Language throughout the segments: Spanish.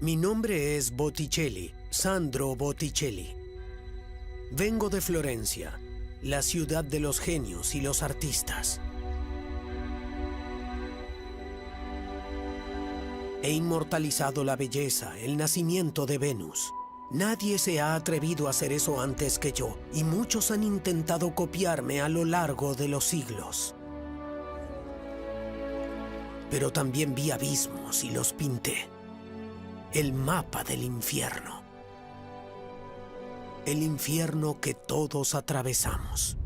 Mi nombre es Botticelli, Sandro Botticelli. Vengo de Florencia, la ciudad de los genios y los artistas. He inmortalizado la belleza, el nacimiento de Venus. Nadie se ha atrevido a hacer eso antes que yo, y muchos han intentado copiarme a lo largo de los siglos. Pero también vi abismos y los pinté. El mapa del infierno. El infierno que todos atravesamos.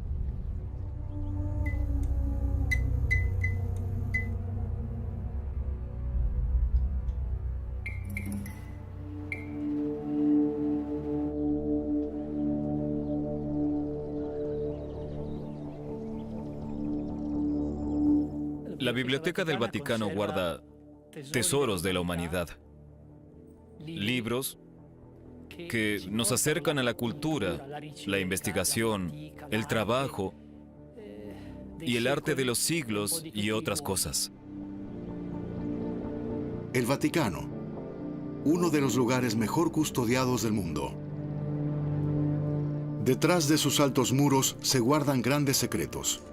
La Biblioteca del Vaticano guarda tesoros de la humanidad. Libros que nos acercan a la cultura, la investigación, el trabajo y el arte de los siglos y otras cosas. El Vaticano, uno de los lugares mejor custodiados del mundo. Detrás de sus altos muros se guardan grandes secretos.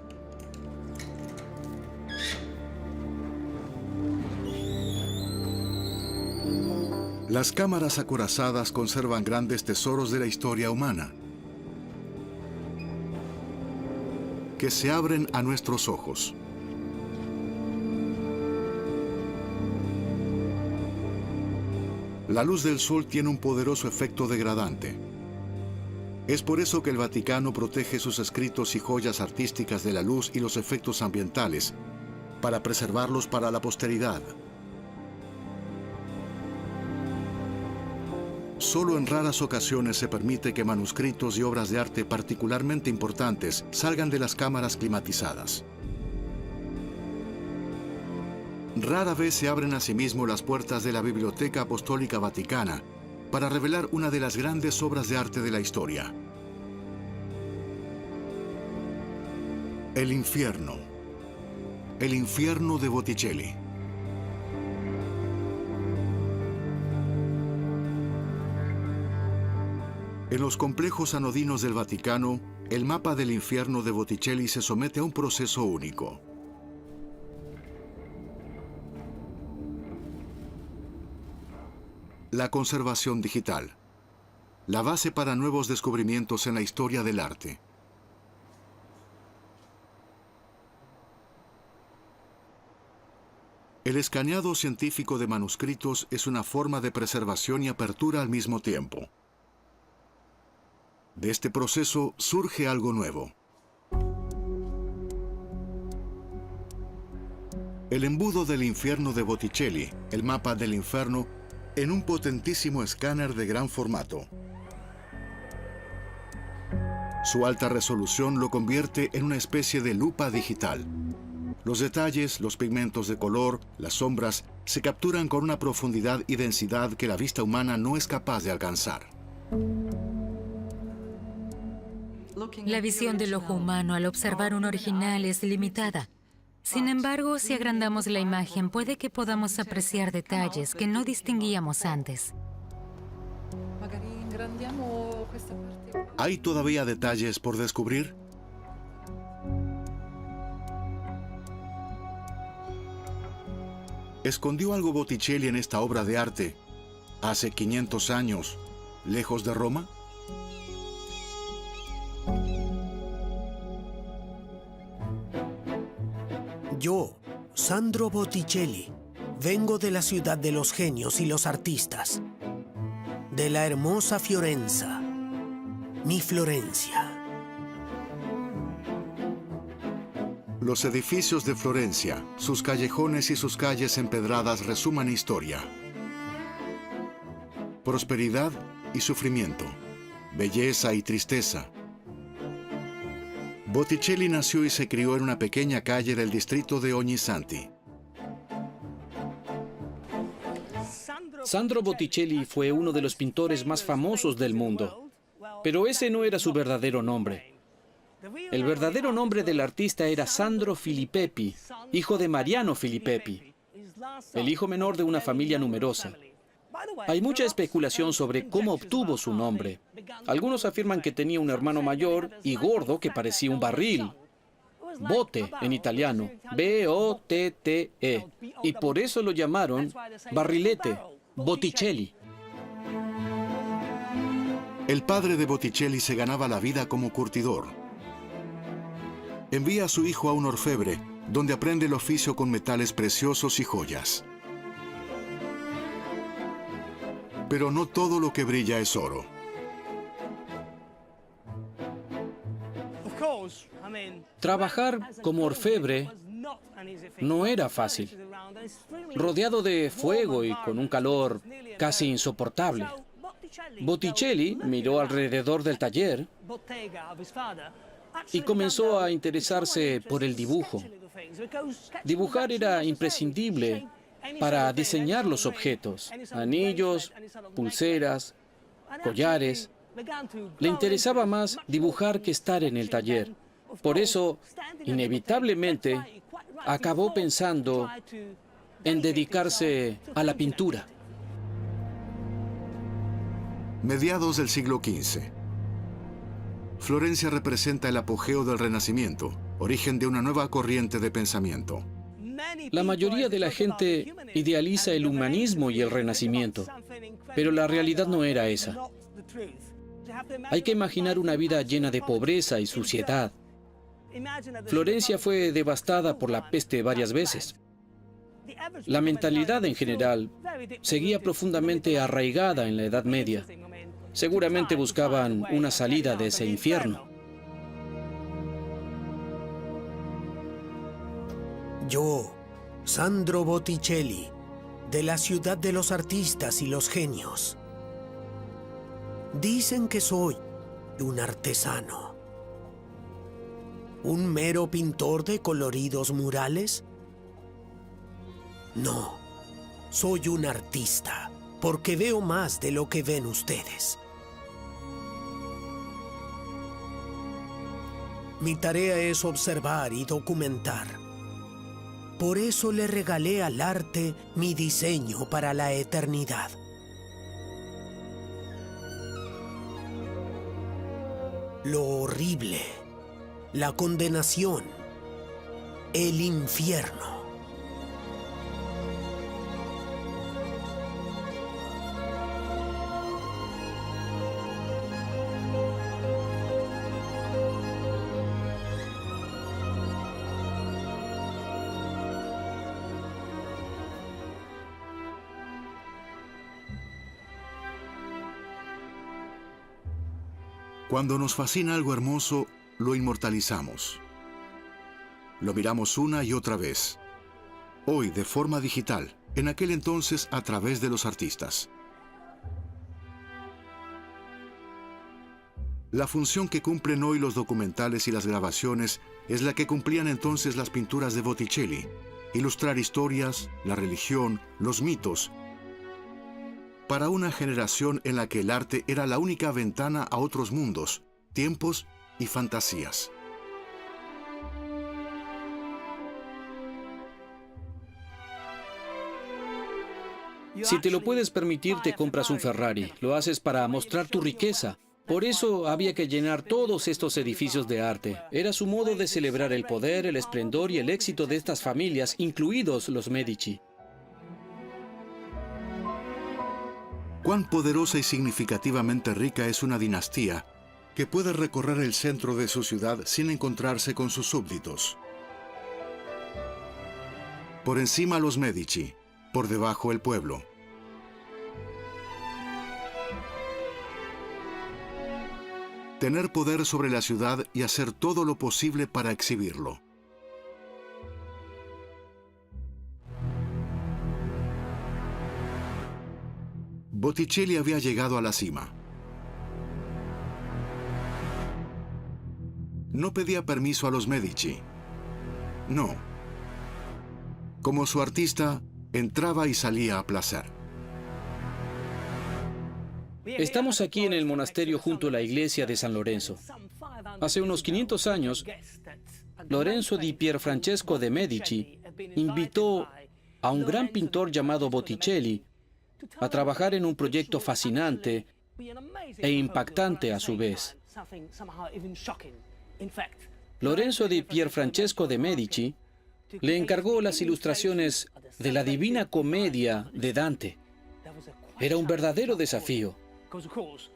Las cámaras acorazadas conservan grandes tesoros de la historia humana, que se abren a nuestros ojos. La luz del sol tiene un poderoso efecto degradante. Es por eso que el Vaticano protege sus escritos y joyas artísticas de la luz y los efectos ambientales, para preservarlos para la posteridad. Solo en raras ocasiones se permite que manuscritos y obras de arte particularmente importantes salgan de las cámaras climatizadas. Rara vez se abren asimismo las puertas de la Biblioteca Apostólica Vaticana para revelar una de las grandes obras de arte de la historia. El infierno. El infierno de Botticelli. En los complejos anodinos del Vaticano, el mapa del infierno de Botticelli se somete a un proceso único. La conservación digital, la base para nuevos descubrimientos en la historia del arte. El escaneado científico de manuscritos es una forma de preservación y apertura al mismo tiempo. De este proceso surge algo nuevo. El embudo del infierno de Botticelli, el mapa del infierno, en un potentísimo escáner de gran formato. Su alta resolución lo convierte en una especie de lupa digital. Los detalles, los pigmentos de color, las sombras, se capturan con una profundidad y densidad que la vista humana no es capaz de alcanzar. La visión del ojo humano al observar un original es limitada. Sin embargo, si agrandamos la imagen, puede que podamos apreciar detalles que no distinguíamos antes. ¿Hay todavía detalles por descubrir? ¿Escondió algo Botticelli en esta obra de arte hace 500 años, lejos de Roma? Yo, Sandro Botticelli, vengo de la ciudad de los genios y los artistas, de la hermosa Fiorenza, mi Florencia. Los edificios de Florencia, sus callejones y sus calles empedradas resuman historia. Prosperidad y sufrimiento, belleza y tristeza. Botticelli nació y se crió en una pequeña calle del distrito de Ognissanti. Sandro Botticelli fue uno de los pintores más famosos del mundo, pero ese no era su verdadero nombre. El verdadero nombre del artista era Sandro Filippeppi, hijo de Mariano Filippeppi, el hijo menor de una familia numerosa. Hay mucha especulación sobre cómo obtuvo su nombre. Algunos afirman que tenía un hermano mayor y gordo que parecía un barril. Bote en italiano, B-O-T-T-E. Y por eso lo llamaron barrilete, Botticelli. El padre de Botticelli se ganaba la vida como curtidor. Envía a su hijo a un orfebre, donde aprende el oficio con metales preciosos y joyas. Pero no todo lo que brilla es oro. Trabajar como orfebre no era fácil. Rodeado de fuego y con un calor casi insoportable. Botticelli miró alrededor del taller y comenzó a interesarse por el dibujo. Dibujar era imprescindible para diseñar los objetos, anillos, pulseras, collares. Le interesaba más dibujar que estar en el taller. Por eso, inevitablemente, acabó pensando en dedicarse a la pintura. Mediados del siglo XV. Florencia representa el apogeo del Renacimiento, origen de una nueva corriente de pensamiento. La mayoría de la gente idealiza el humanismo y el Renacimiento, pero la realidad no era esa. Hay que imaginar una vida llena de pobreza y suciedad. Florencia fue devastada por la peste varias veces. La mentalidad en general seguía profundamente arraigada en la Edad Media. Seguramente buscaban una salida de ese infierno. Yo, Sandro Botticelli, de la ciudad de los artistas y los genios. Dicen que soy un artesano. ¿Un mero pintor de coloridos murales? No, soy un artista, porque veo más de lo que ven ustedes. Mi tarea es observar y documentar. Por eso le regalé al arte mi diseño para la eternidad. Lo horrible, la condenación, el infierno. Cuando nos fascina algo hermoso, lo inmortalizamos. Lo miramos una y otra vez. Hoy de forma digital, en aquel entonces a través de los artistas. La función que cumplen hoy los documentales y las grabaciones es la que cumplían entonces las pinturas de Botticelli. Ilustrar historias, la religión, los mitos. Para una generación en la que el arte era la única ventana a otros mundos, tiempos y fantasías. Si te lo puedes permitir, te compras un Ferrari. Lo haces para mostrar tu riqueza. Por eso había que llenar todos estos edificios de arte. Era su modo de celebrar el poder, el esplendor y el éxito de estas familias, incluidos los Medici. Cuán poderosa y significativamente rica es una dinastía que puede recorrer el centro de su ciudad sin encontrarse con sus súbditos. Por encima los Medici, por debajo el pueblo. Tener poder sobre la ciudad y hacer todo lo posible para exhibirlo. Botticelli había llegado a la cima. No pedía permiso a los Medici. No. Como su artista, entraba y salía a placer. Estamos aquí en el monasterio junto a la iglesia de San Lorenzo. Hace unos 500 años, Lorenzo di Pierfrancesco de Medici invitó a un gran pintor llamado Botticelli a trabajar en un proyecto fascinante e impactante a su vez. Lorenzo di Pierfrancesco de Medici le encargó las ilustraciones de la Divina Comedia de Dante. Era un verdadero desafío,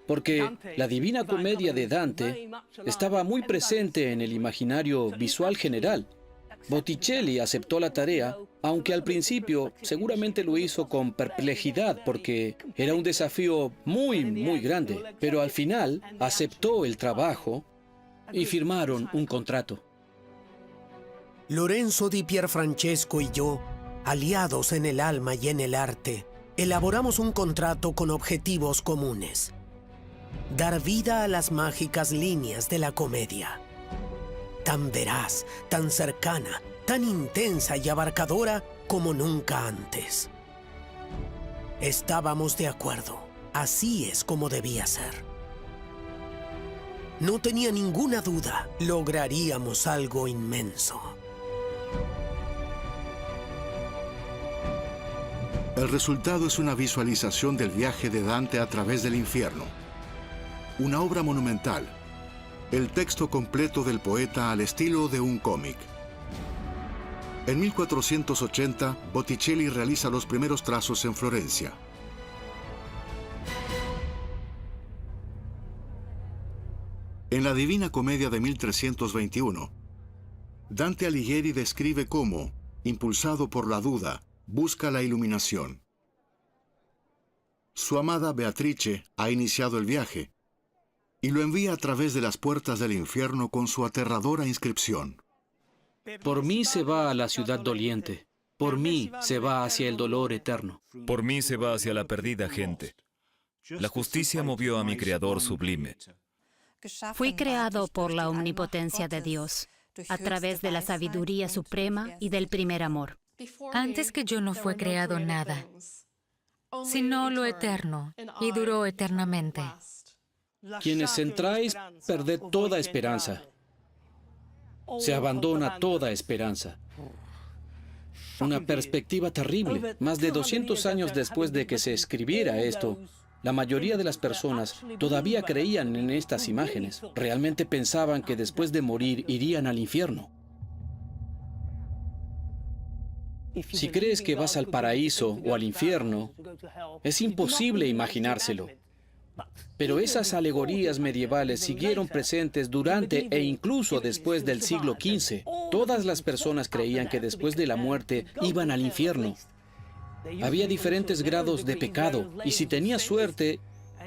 porque la Divina Comedia de Dante estaba muy presente en el imaginario visual general. Botticelli aceptó la tarea, aunque al principio seguramente lo hizo con perplejidad porque era un desafío muy grande, pero al final aceptó el trabajo y firmaron un contrato. Lorenzo di Pierfrancesco y yo, aliados en el alma y en el arte, elaboramos un contrato con objetivos comunes: dar vida a las mágicas líneas de la comedia. Tan veraz, tan cercana, tan intensa y abarcadora como nunca antes. Estábamos de acuerdo. Así es como debía ser. No tenía ninguna duda, lograríamos algo inmenso. El resultado es una visualización del viaje de Dante a través del infierno. Una obra monumental. El texto completo del poeta al estilo de un cómic. En 1480, Botticelli realiza los primeros trazos en Florencia. En la Divina Comedia de 1321, Dante Alighieri describe cómo, impulsado por la duda, busca la iluminación. Su amada Beatrice ha iniciado el viaje y lo envía a través de las puertas del infierno con su aterradora inscripción. Por mí se va a la ciudad doliente, por mí se va hacia el dolor eterno. Por mí se va hacia la perdida gente. La justicia movió a mi Creador sublime. Fui creado por la omnipotencia de Dios, a través de la sabiduría suprema y del primer amor. Antes que yo no fue creado nada, sino lo eterno, y duró eternamente. Quienes entráis, perded toda esperanza. Se abandona toda esperanza. Una perspectiva terrible. Más de 200 años después de que se escribiera esto, la mayoría de las personas todavía creían en estas imágenes. Realmente pensaban que después de morir irían al infierno. Si crees que vas al paraíso o al infierno, es imposible imaginárselo. Pero esas alegorías medievales siguieron presentes durante e incluso después del siglo XV. Todas las personas creían que después de la muerte iban al infierno. Había diferentes grados de pecado, y si tenías suerte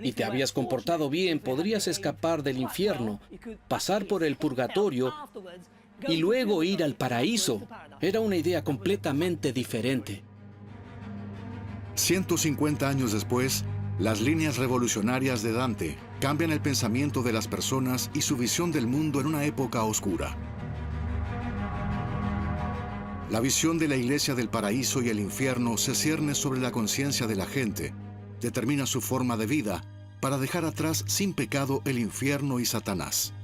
y te habías comportado bien, podrías escapar del infierno, pasar por el purgatorio y luego ir al paraíso. Era una idea completamente diferente. 150 años después, las líneas revolucionarias de Dante cambian el pensamiento de las personas y su visión del mundo en una época oscura. La visión de la iglesia del paraíso y el infierno se cierne sobre la conciencia de la gente, determina su forma de vida para dejar atrás sin pecado el infierno y Satanás.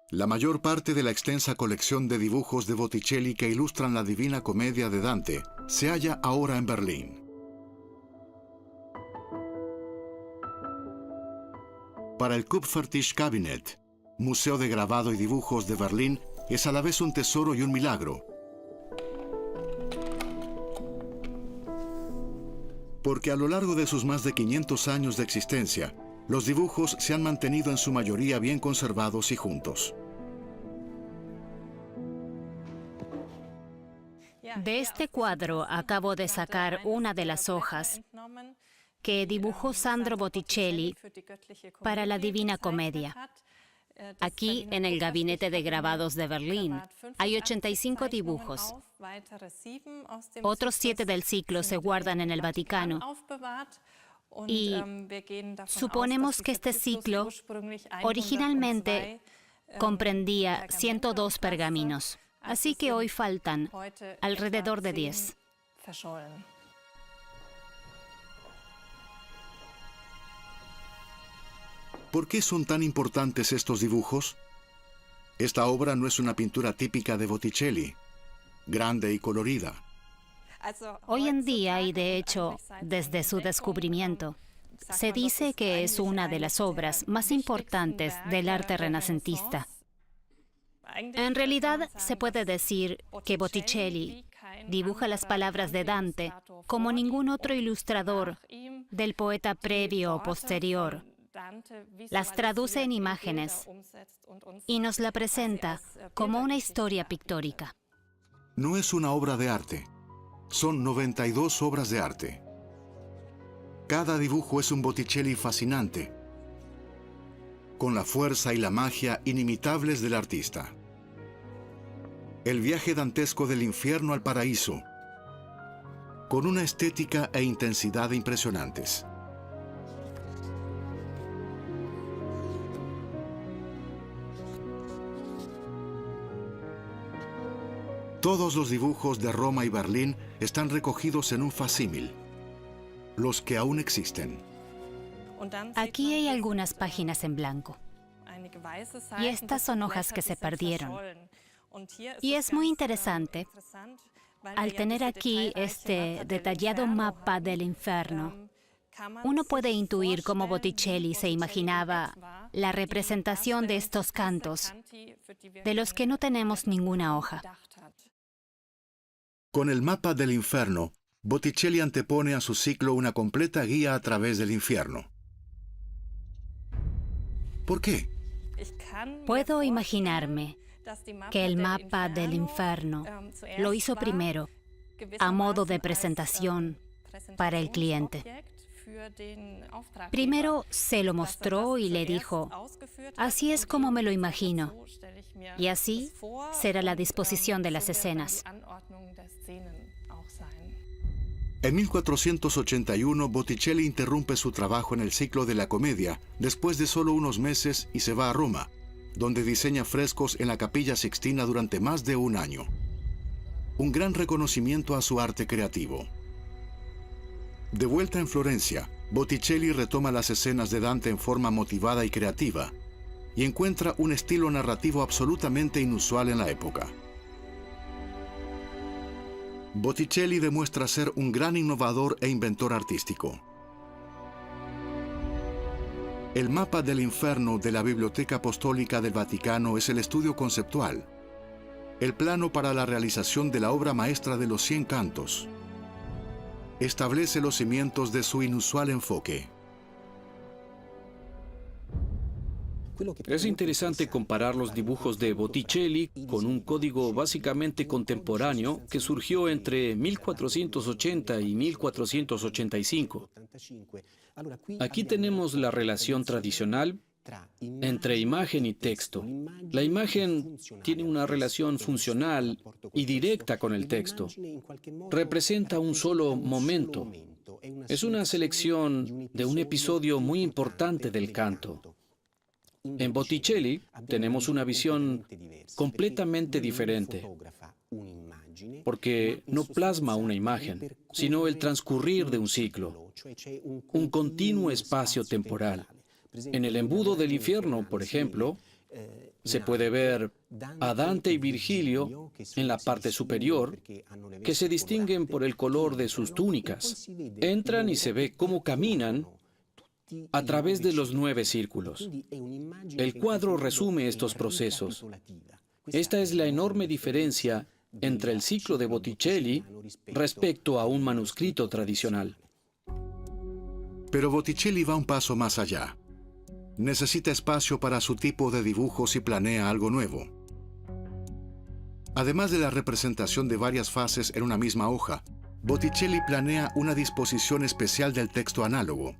La mayor parte de la extensa colección de dibujos de Botticelli que ilustran la Divina Comedia de Dante se halla ahora en Berlín. Para el Kupfertischkabinett, Museo de Grabado y Dibujos de Berlín, es a la vez un tesoro y un milagro. Porque a lo largo de sus más de 500 años de existencia, los dibujos se han mantenido en su mayoría bien conservados y juntos. De este cuadro acabo de sacar una de las hojas que dibujó Sandro Botticelli para la Divina Comedia. Aquí, en el Gabinete de Grabados de Berlín, hay 85 dibujos. Otros 7 del ciclo se guardan en el Vaticano. Y suponemos que este ciclo originalmente comprendía 102 pergaminos. Así que hoy faltan alrededor de 10. ¿Por qué son tan importantes estos dibujos? Esta obra no es una pintura típica de Botticelli, grande y colorida. Hoy en día, y de hecho, desde su descubrimiento, se dice que es una de las obras más importantes del arte renacentista. En realidad, se puede decir que Botticelli dibuja las palabras de Dante como ningún otro ilustrador del poeta previo o posterior. Las traduce en imágenes y nos la presenta como una historia pictórica. No es una obra de arte, son 92 obras de arte. Cada dibujo es un Botticelli fascinante, con la fuerza y la magia inimitables del artista. El viaje dantesco del infierno al paraíso, con una estética e intensidad impresionantes. Todos los dibujos de Roma y Berlín están recogidos en un facsímil, los que aún existen. Aquí hay algunas páginas en blanco. Y estas son hojas que se perdieron. Y es muy interesante, al tener aquí este detallado mapa del infierno, uno puede intuir cómo Botticelli se imaginaba la representación de estos cantos, de los que no tenemos ninguna hoja. Con el mapa del infierno, Botticelli antepone a su ciclo una completa guía a través del infierno. ¿Por qué? Puedo imaginarme que el mapa del infierno lo hizo primero, a modo de presentación para el cliente. Primero se lo mostró y le dijo, así es como me lo imagino, y así será la disposición de las escenas. En 1481, Botticelli interrumpe su trabajo en el ciclo de la comedia después de solo unos meses y se va a Roma, donde diseña frescos en la Capilla Sixtina durante más de un año. Un gran reconocimiento a su arte creativo. De vuelta en Florencia, Botticelli retoma las escenas de Dante en forma motivada y creativa, y encuentra un estilo narrativo absolutamente inusual en la época. Botticelli demuestra ser un gran innovador e inventor artístico. El mapa del infierno de la Biblioteca Apostólica del Vaticano es el estudio conceptual, el plano para la realización de la obra maestra de los 100 cantos. Establece los cimientos de su inusual enfoque. Es interesante comparar los dibujos de Botticelli con un código básicamente contemporáneo que surgió entre 1480 y 1485. Aquí tenemos la relación tradicional entre imagen y texto. La imagen tiene una relación funcional y directa con el texto. Representa un solo momento. Es una selección de un episodio muy importante del canto. En Botticelli tenemos una visión completamente diferente, porque no plasma una imagen, sino el transcurrir de un ciclo, un continuo espacio temporal. En el embudo del infierno, por ejemplo, se puede ver a Dante y Virgilio en la parte superior, que se distinguen por el color de sus túnicas. Entran y se ve cómo caminan a través de los 9 círculos. El cuadro resume estos procesos. Esta es la enorme diferencia entre el ciclo de Botticelli respecto a un manuscrito tradicional. Pero Botticelli va un paso más allá. Necesita espacio para su tipo de dibujos y planea algo nuevo. Además de la representación de varias fases en una misma hoja, Botticelli planea una disposición especial del texto análogo.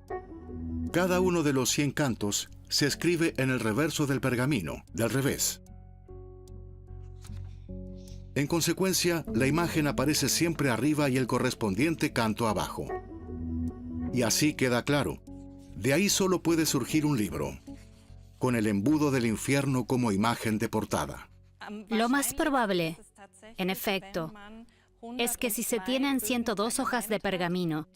Cada uno de los 100 cantos se escribe en el reverso del pergamino, del revés. En consecuencia, la imagen aparece siempre arriba y el correspondiente canto abajo. Y así queda claro. De ahí solo puede surgir un libro, con el embudo del infierno como imagen de portada. Lo más probable, en efecto, es que si se tienen 102 hojas de pergamino,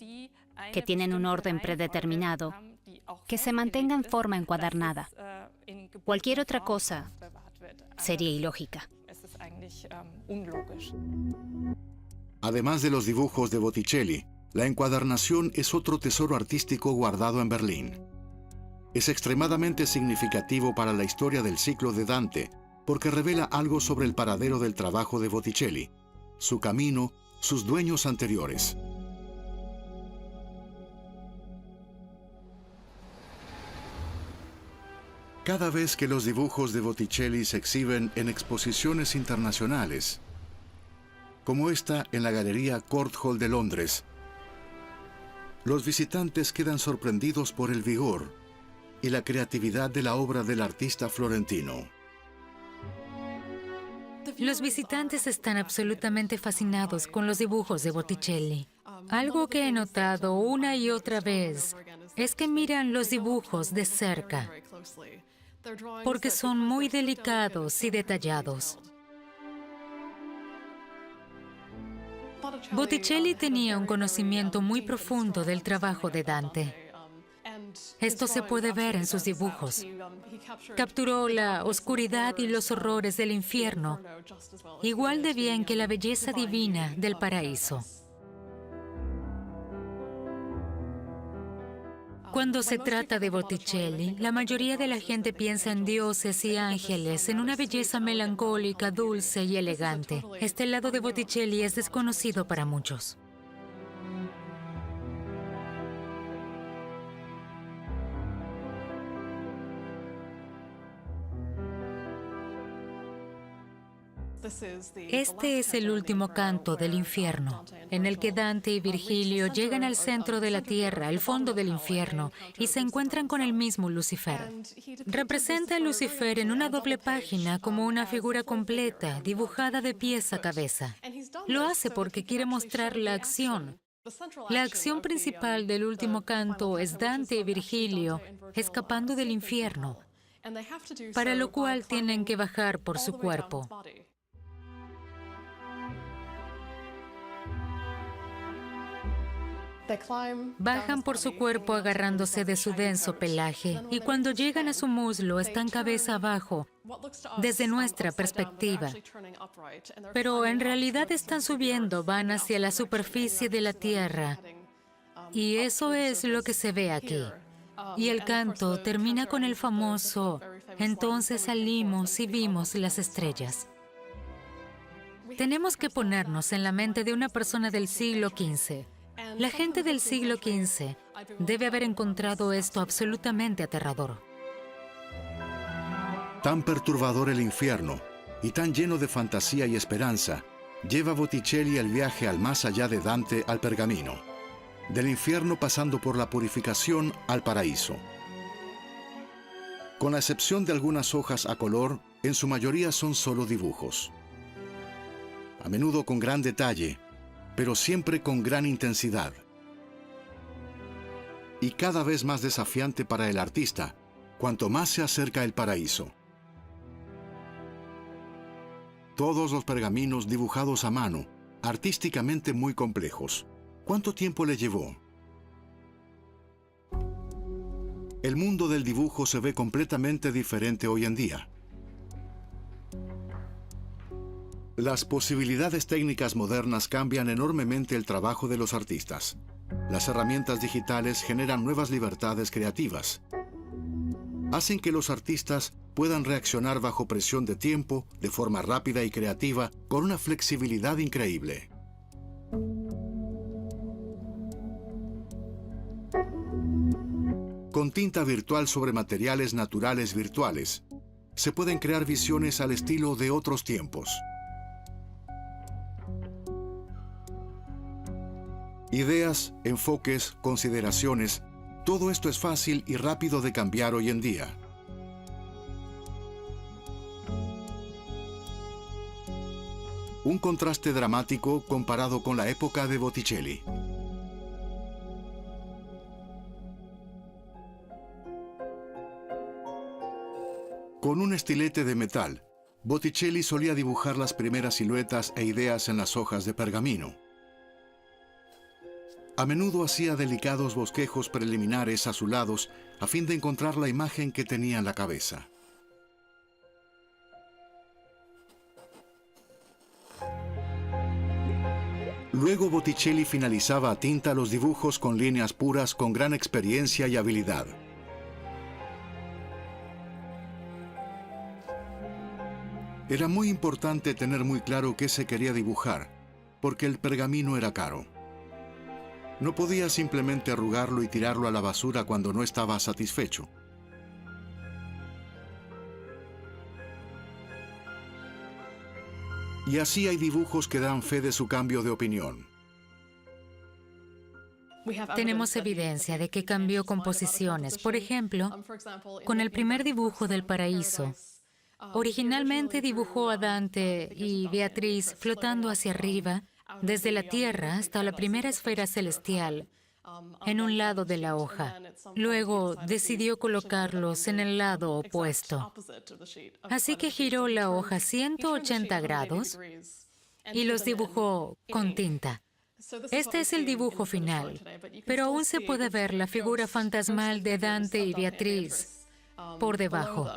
que tienen un orden predeterminado, que se mantenga en forma encuadernada. Cualquier otra cosa sería ilógica. Además de los dibujos de Botticelli, la encuadernación es otro tesoro artístico guardado en Berlín. Es extremadamente significativo para la historia del ciclo de Dante, porque revela algo sobre el paradero del trabajo de Botticelli, su camino, sus dueños anteriores. Cada vez que los dibujos de Botticelli se exhiben en exposiciones internacionales, como esta en la Galería Court Hall de Londres, los visitantes quedan sorprendidos por el vigor y la creatividad de la obra del artista florentino. Los visitantes están absolutamente fascinados con los dibujos de Botticelli. Algo que he notado una y otra vez es que miran los dibujos de cerca, porque son muy delicados y detallados. Botticelli tenía un conocimiento muy profundo del trabajo de Dante. Esto se puede ver en sus dibujos. Capturó la oscuridad y los horrores del infierno, igual de bien que la belleza divina del paraíso. Cuando se trata de Botticelli, la mayoría de la gente piensa en dioses y ángeles, en una belleza melancólica, dulce y elegante. Este lado de Botticelli es desconocido para muchos. Este es el último canto del infierno, en el que Dante y Virgilio llegan al centro de la tierra, el fondo del infierno, y se encuentran con el mismo Lucifer. Representa a Lucifer en una doble página como una figura completa, dibujada de pies a cabeza. Lo hace porque quiere mostrar la acción. La acción principal del último canto es Dante y Virgilio escapando del infierno, para lo cual tienen que bajar por su cuerpo. Bajan por su cuerpo agarrándose de su denso pelaje, y cuando llegan a su muslo están cabeza abajo, desde nuestra perspectiva. Pero en realidad están subiendo, van hacia la superficie de la tierra, y eso es lo que se ve aquí. Y el canto termina con el famoso "Entonces salimos y vimos las estrellas". Tenemos que ponernos en la mente de una persona del siglo XV. La gente del siglo XV debe haber encontrado esto absolutamente aterrador. Tan perturbador el infierno y tan lleno de fantasía y esperanza, lleva Botticelli el viaje al más allá de Dante al pergamino, del infierno pasando por la purificación al paraíso. Con la excepción de algunas hojas a color, en su mayoría son solo dibujos. A menudo con gran detalle, pero siempre con gran intensidad. Y cada vez más desafiante para el artista, cuanto más se acerca el paraíso. Todos los pergaminos dibujados a mano, artísticamente muy complejos. ¿Cuánto tiempo le llevó? El mundo del dibujo se ve completamente diferente hoy en día. Las posibilidades técnicas modernas cambian enormemente el trabajo de los artistas. Las herramientas digitales generan nuevas libertades creativas. Hacen que los artistas puedan reaccionar bajo presión de tiempo, de forma rápida y creativa, con una flexibilidad increíble. Con tinta virtual sobre materiales naturales virtuales, se pueden crear visiones al estilo de otros tiempos. Ideas, enfoques, consideraciones, todo esto es fácil y rápido de cambiar hoy en día. Un contraste dramático comparado con la época de Botticelli. Con un estilete de metal, Botticelli solía dibujar las primeras siluetas e ideas en las hojas de pergamino. A menudo hacía delicados bosquejos preliminares azulados a fin de encontrar la imagen que tenía en la cabeza. Luego Botticelli finalizaba a tinta los dibujos con líneas puras con gran experiencia y habilidad. Era muy importante tener muy claro qué se quería dibujar, porque el pergamino era caro. No podía simplemente arrugarlo y tirarlo a la basura cuando no estaba satisfecho. Y así hay dibujos que dan fe de su cambio de opinión. Tenemos evidencia de que cambió composiciones. Por ejemplo, con el primer dibujo del paraíso. Originalmente dibujó a Dante y Beatriz flotando hacia arriba, desde la tierra hasta la primera esfera celestial, en un lado de la hoja. Luego decidió colocarlos en el lado opuesto. Así que giró la hoja 180 grados y los dibujó con tinta. Este es el dibujo final, pero aún se puede ver la figura fantasmal de Dante y Beatriz por debajo.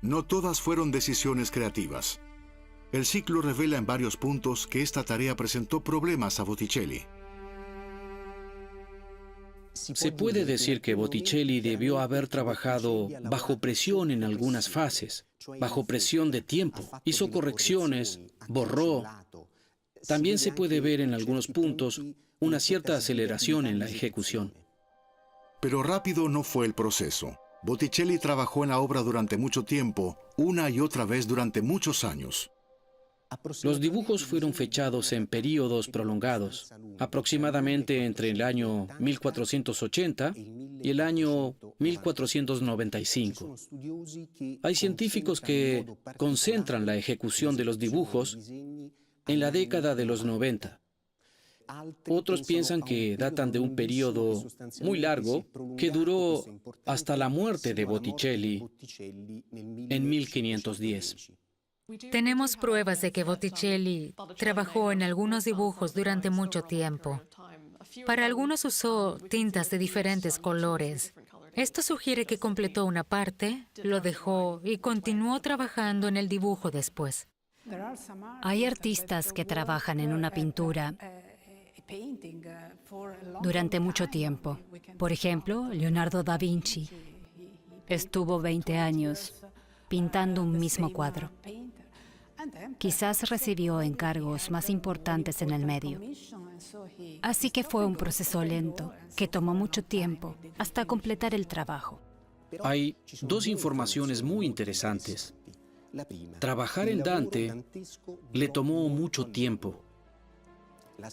No todas fueron decisiones creativas. El ciclo revela en varios puntos que esta tarea presentó problemas a Botticelli. Se puede decir que Botticelli debió haber trabajado bajo presión en algunas fases, bajo presión de tiempo. Hizo correcciones, borró. También se puede ver en algunos puntos una cierta aceleración en la ejecución. Pero rápido no fue el proceso. Botticelli trabajó en la obra durante mucho tiempo, una y otra vez durante muchos años. Los dibujos fueron fechados en períodos prolongados, aproximadamente entre el año 1480 y el año 1495. Hay científicos que concentran la ejecución de los dibujos en la década de los 90. Otros piensan que datan de un período muy largo que duró hasta la muerte de Botticelli en 1510. Tenemos pruebas de que Botticelli trabajó en algunos dibujos durante mucho tiempo. Para algunos usó tintas de diferentes colores. Esto sugiere que completó una parte, lo dejó y continuó trabajando en el dibujo después. Hay artistas que trabajan en una pintura durante mucho tiempo. Por ejemplo, Leonardo da Vinci estuvo 20 años pintando un mismo cuadro. Quizás recibió encargos más importantes en el medio. Así que fue un proceso lento, que tomó mucho tiempo hasta completar el trabajo. Hay dos informaciones muy interesantes. Trabajar en Dante le tomó mucho tiempo.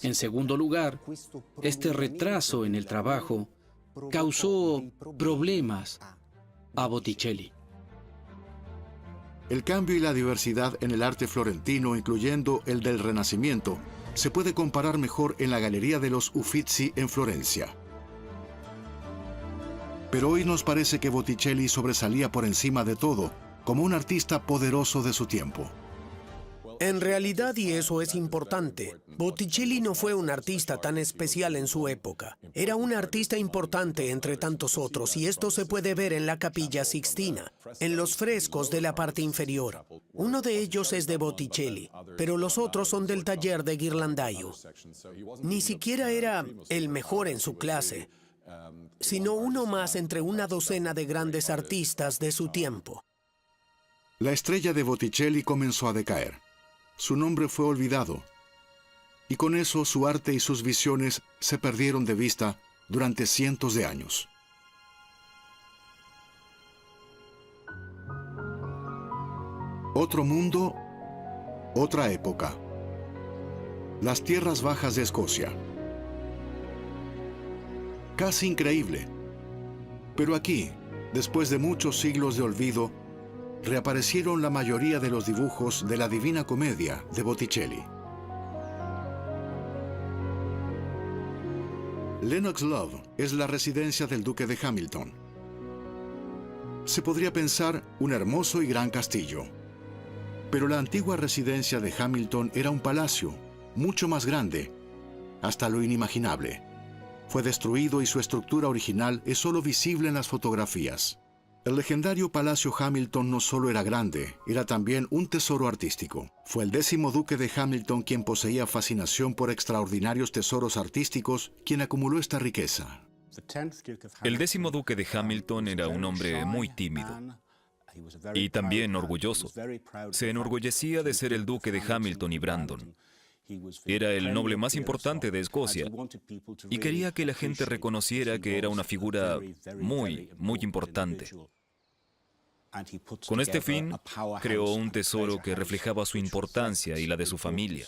En segundo lugar, este retraso en el trabajo causó problemas a Botticelli. El cambio y la diversidad en el arte florentino, incluyendo el del Renacimiento, se puede comparar mejor en la Galería de los Uffizi en Florencia. Pero hoy nos parece que Botticelli sobresalía por encima de todo, como un artista poderoso de su tiempo. En realidad, y eso es importante, Botticelli no fue un artista tan especial en su época. Era un artista importante entre tantos otros, y esto se puede ver en la Capilla Sixtina, en los frescos de la parte inferior. Uno de ellos es de Botticelli, pero los otros son del taller de Ghirlandaio. Ni siquiera era el mejor en su clase, sino uno más entre una docena de grandes artistas de su tiempo. La estrella de Botticelli comenzó a decaer. Su nombre fue olvidado, y con eso su arte y sus visiones se perdieron de vista durante cientos de años. Otro mundo, otra época. Las tierras bajas de Escocia. Casi increíble. Pero aquí, después de muchos siglos de olvido, reaparecieron la mayoría de los dibujos de la Divina Comedia de Botticelli. Lennox Love es la residencia del duque de Hamilton. Se podría pensar un hermoso y gran castillo. Pero la antigua residencia de Hamilton era un palacio, mucho más grande, hasta lo inimaginable. Fue destruido y su estructura original es solo visible en las fotografías. El legendario Palacio Hamilton no solo era grande, era también un tesoro artístico. Fue el 10º duque de Hamilton quien poseía fascinación por extraordinarios tesoros artísticos, quien acumuló esta riqueza. El 10º duque de Hamilton era un hombre muy tímido y también orgulloso. Se enorgullecía de ser el duque de Hamilton y Brandon. Era el noble más importante de Escocia y quería que la gente reconociera que era una figura muy importante. Con este fin, creó un tesoro que reflejaba su importancia y la de su familia.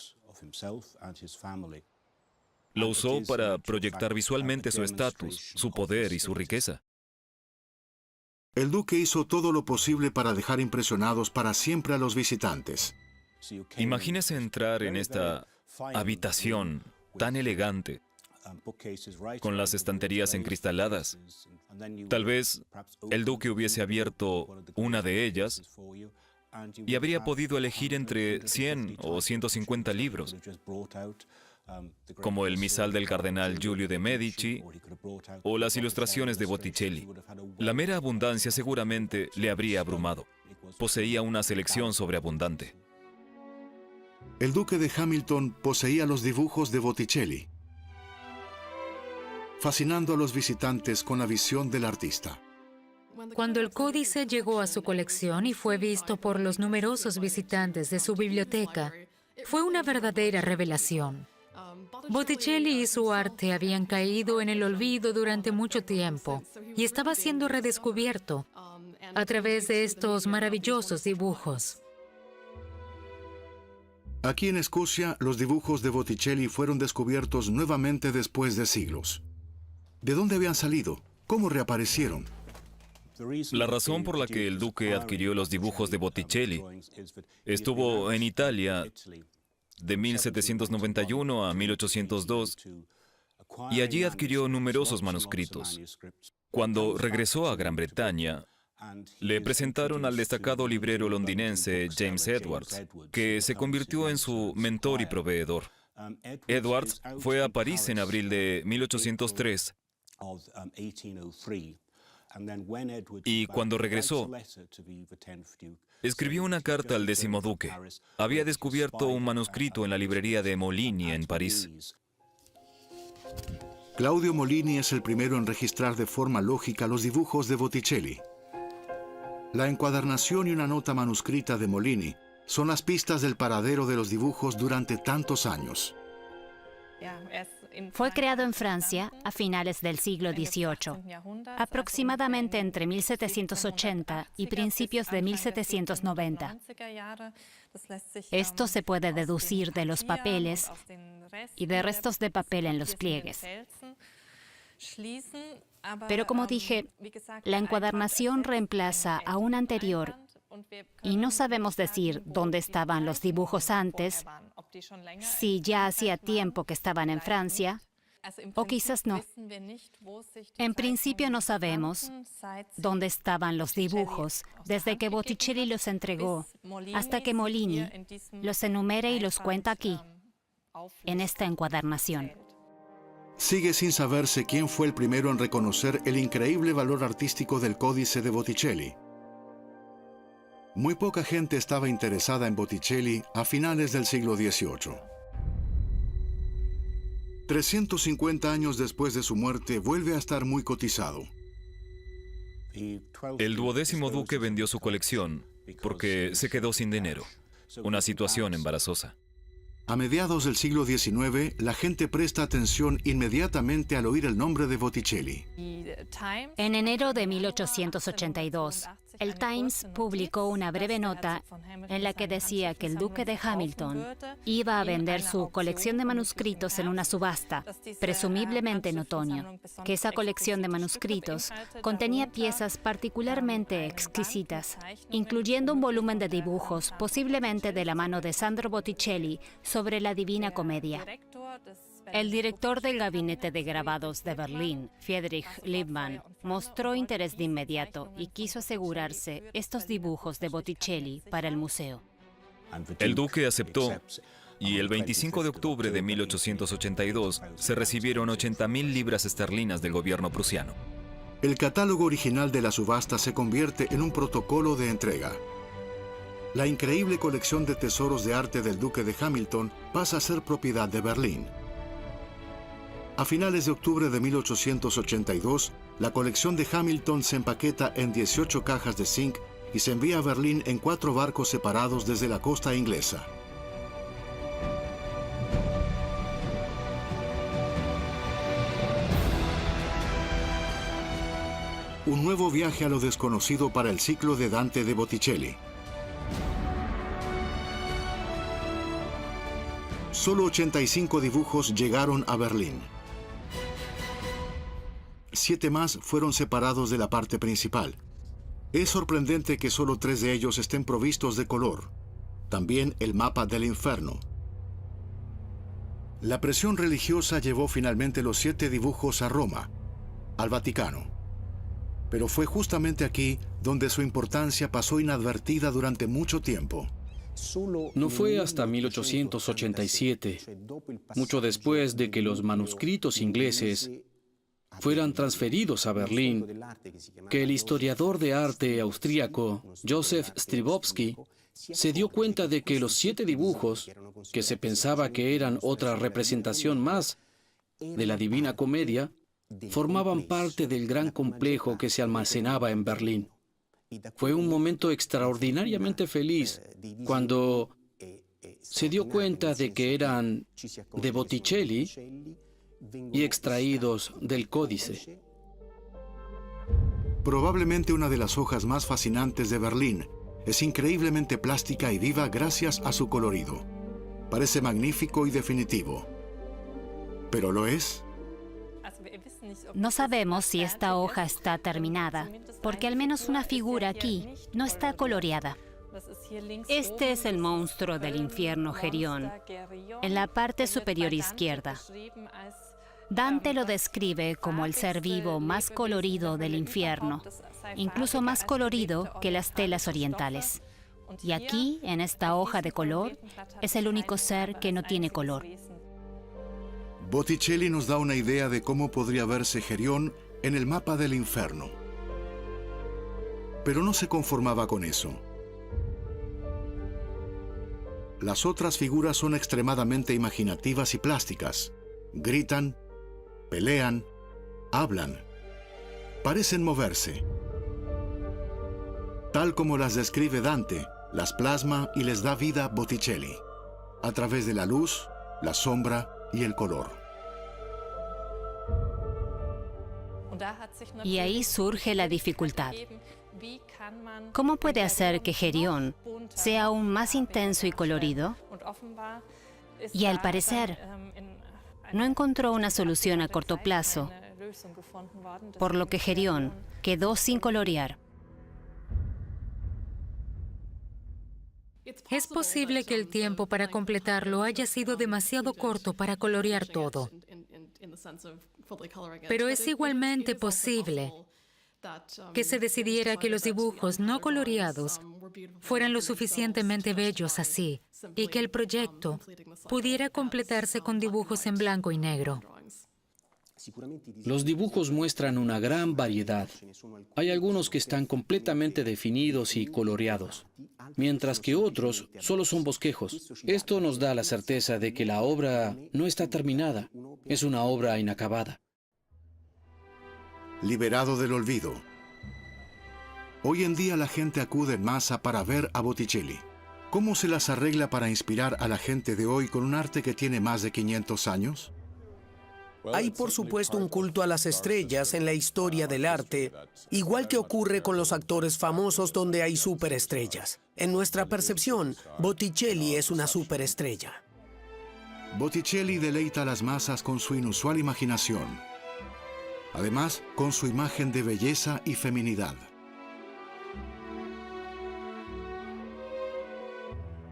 Lo usó para proyectar visualmente su estatus, su poder y su riqueza. El duque hizo todo lo posible para dejar impresionados para siempre a los visitantes. Imagínese entrar en esta habitación tan elegante, con las estanterías encristaladas. Tal vez el duque hubiese abierto una de ellas y habría podido elegir entre 100 o 150 libros, como el misal del cardenal Giulio de Medici o las ilustraciones de Botticelli. La mera abundancia seguramente le habría abrumado. Poseía una selección sobreabundante. El duque de Hamilton poseía los dibujos de Botticelli, fascinando a los visitantes con la visión del artista. Cuando el códice llegó a su colección y fue visto por los numerosos visitantes de su biblioteca, fue una verdadera revelación. Botticelli y su arte habían caído en el olvido durante mucho tiempo y estaba siendo redescubierto a través de estos maravillosos dibujos. Aquí en Escocia, los dibujos de Botticelli fueron descubiertos nuevamente después de siglos. ¿De dónde habían salido? ¿Cómo reaparecieron? La razón por la que el duque adquirió los dibujos de Botticelli estuvo en Italia de 1791 a 1802 y allí adquirió numerosos manuscritos. Cuando regresó a Gran Bretaña, le presentaron al destacado librero londinense James Edwards, que se convirtió en su mentor y proveedor. Edwards fue a París en abril de 1803 y cuando regresó, escribió una carta al 10º duque. Había descubierto un manuscrito en la librería de Molini en París. Claudio Molini es el primero en registrar de forma lógica los dibujos de Botticelli. La encuadernación y una nota manuscrita de Molini son las pistas del paradero de los dibujos durante tantos años. Fue creado en Francia a finales del siglo XVIII, aproximadamente entre 1780 y principios de 1790. Esto se puede deducir de los papeles y de restos de papel en los pliegues. Pero como dije, la encuadernación reemplaza a una anterior y no sabemos decir dónde estaban los dibujos antes, si ya hacía tiempo que estaban en Francia, o quizás no. En principio no sabemos dónde estaban los dibujos desde que Botticelli los entregó hasta que Molini los enumera y los cuenta aquí, en esta encuadernación. Sigue sin saberse quién fue el primero en reconocer el increíble valor artístico del códice de Botticelli. Muy poca gente estaba interesada en Botticelli a finales del siglo XVIII. 350 años después de su muerte, vuelve a estar muy cotizado. El 12º duque vendió su colección porque se quedó sin dinero. Una situación embarazosa. A mediados del siglo XIX, la gente presta atención inmediatamente al oír el nombre de Botticelli. En enero de 1882, el Times publicó una breve nota en la que decía que el duque de Hamilton iba a vender su colección de manuscritos en una subasta, presumiblemente en otoño, que esa colección de manuscritos contenía piezas particularmente exquisitas, incluyendo un volumen de dibujos, posiblemente de la mano de Sandro Botticelli, sobre la Divina Comedia. El director del gabinete de grabados de Berlín, Friedrich Liebmann, mostró interés de inmediato y quiso asegurarse estos dibujos de Botticelli para el museo. El duque aceptó y el 25 de octubre de 1882 se recibieron 80.000 libras esterlinas del gobierno prusiano. El catálogo original de la subasta se convierte en un protocolo de entrega. La increíble colección de tesoros de arte del Duque de Hamilton pasa a ser propiedad de Berlín. A finales de octubre de 1882, la colección de Hamilton se empaqueta en 18 cajas de zinc y se envía a Berlín en 4 barcos separados desde la costa inglesa. Un nuevo viaje a lo desconocido para el ciclo de Dante de Botticelli. Solo 85 dibujos llegaron a Berlín. 7 más fueron separados de la parte principal. Es sorprendente que solo 3 de ellos estén provistos de color. También el mapa del infierno. La presión religiosa llevó finalmente los 7 dibujos a Roma, al Vaticano. Pero fue justamente aquí donde su importancia pasó inadvertida durante mucho tiempo. No fue hasta 1887, mucho después de que los manuscritos ingleses fueran transferidos a Berlín, que el historiador de arte austríaco Joseph Strebowski se dio cuenta de que los 7 dibujos, que se pensaba que eran otra representación más de la Divina Comedia, formaban parte del gran complejo que se almacenaba en Berlín. Fue un momento extraordinariamente feliz cuando se dio cuenta de que eran de Botticelli y extraídos del códice. Probablemente una de las hojas más fascinantes de Berlín, es increíblemente plástica y viva gracias a su colorido. Parece magnífico y definitivo. ¿Pero lo es? No sabemos si esta hoja está terminada, porque al menos una figura aquí no está coloreada. Este es el monstruo del infierno Gerión, en la parte superior izquierda. Dante lo describe como el ser vivo más colorido del infierno, incluso más colorido que las telas orientales. Y aquí, en esta hoja de color, es el único ser que no tiene color. Botticelli nos da una idea de cómo podría verse Gerión en el mapa del infierno. Pero no se conformaba con eso. Las otras figuras son extremadamente imaginativas y plásticas. Gritan, pelean, hablan, parecen moverse. Tal como las describe Dante, las plasma y les da vida Botticelli, a través de la luz, la sombra y el color. Y ahí surge la dificultad. ¿Cómo puede hacer que Gerión sea aún más intenso y colorido? Y al parecer, no encontró una solución a corto plazo, por lo que Gerión quedó sin colorear. Es posible que el tiempo para completarlo haya sido demasiado corto para colorear todo. Pero es igualmente posible que se decidiera que los dibujos no coloreados fueran lo suficientemente bellos así, y que el proyecto pudiera completarse con dibujos en blanco y negro. Los dibujos muestran una gran variedad. Hay algunos que están completamente definidos y coloreados, mientras que otros solo son bosquejos. Esto nos da la certeza de que la obra no está terminada, es una obra inacabada. Liberado del olvido. Hoy en día la gente acude en masa para ver a Botticelli. ¿Cómo se las arregla para inspirar a la gente de hoy con un arte que tiene más de 500 años? Hay por supuesto un culto a las estrellas en la historia del arte, igual que ocurre con los actores famosos donde hay superestrellas. En nuestra percepción, Botticelli es una superestrella. Botticelli deleita a las masas con su inusual imaginación. Además, con su imagen de belleza y feminidad.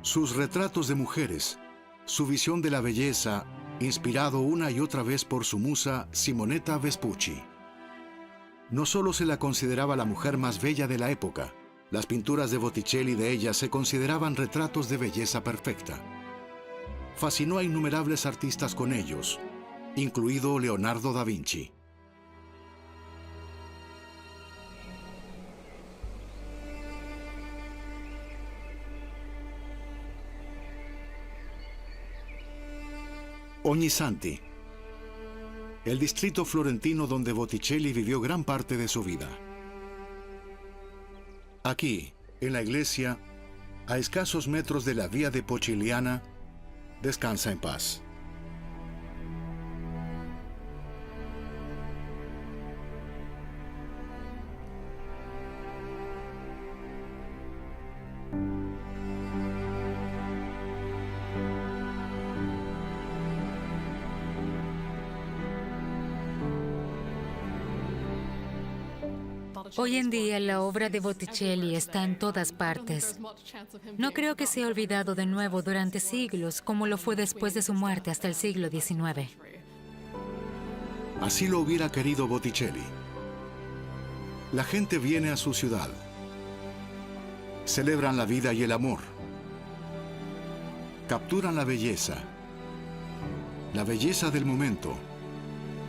Sus retratos de mujeres, su visión de la belleza, inspirado una y otra vez por su musa Simonetta Vespucci. No solo se la consideraba la mujer más bella de la época, las pinturas de Botticelli de ella se consideraban retratos de belleza perfecta. Fascinó a innumerables artistas con ellos, incluido Leonardo da Vinci. Ognissanti, el distrito florentino donde Botticelli vivió gran parte de su vida. Aquí, en la iglesia, a escasos metros de la vía de Pochigliana, descansa en paz. Hoy en día la obra de Botticelli está en todas partes. No creo que sea olvidado de nuevo durante siglos, como lo fue después de su muerte hasta el siglo XIX. Así lo hubiera querido Botticelli. La gente viene a su ciudad. Celebran la vida y el amor. Capturan la belleza del momento,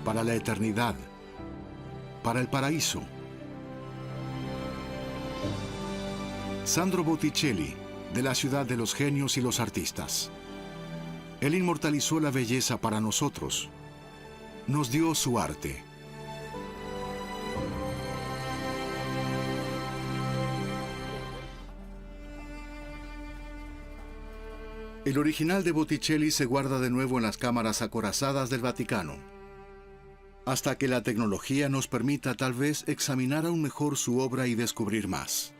para la eternidad, para el paraíso. Sandro Botticelli, de la ciudad de los genios y los artistas. Él inmortalizó la belleza para nosotros. Nos dio su arte. El original de Botticelli se guarda de nuevo en las cámaras acorazadas del Vaticano, hasta que la tecnología nos permita tal vez examinar aún mejor su obra y descubrir más.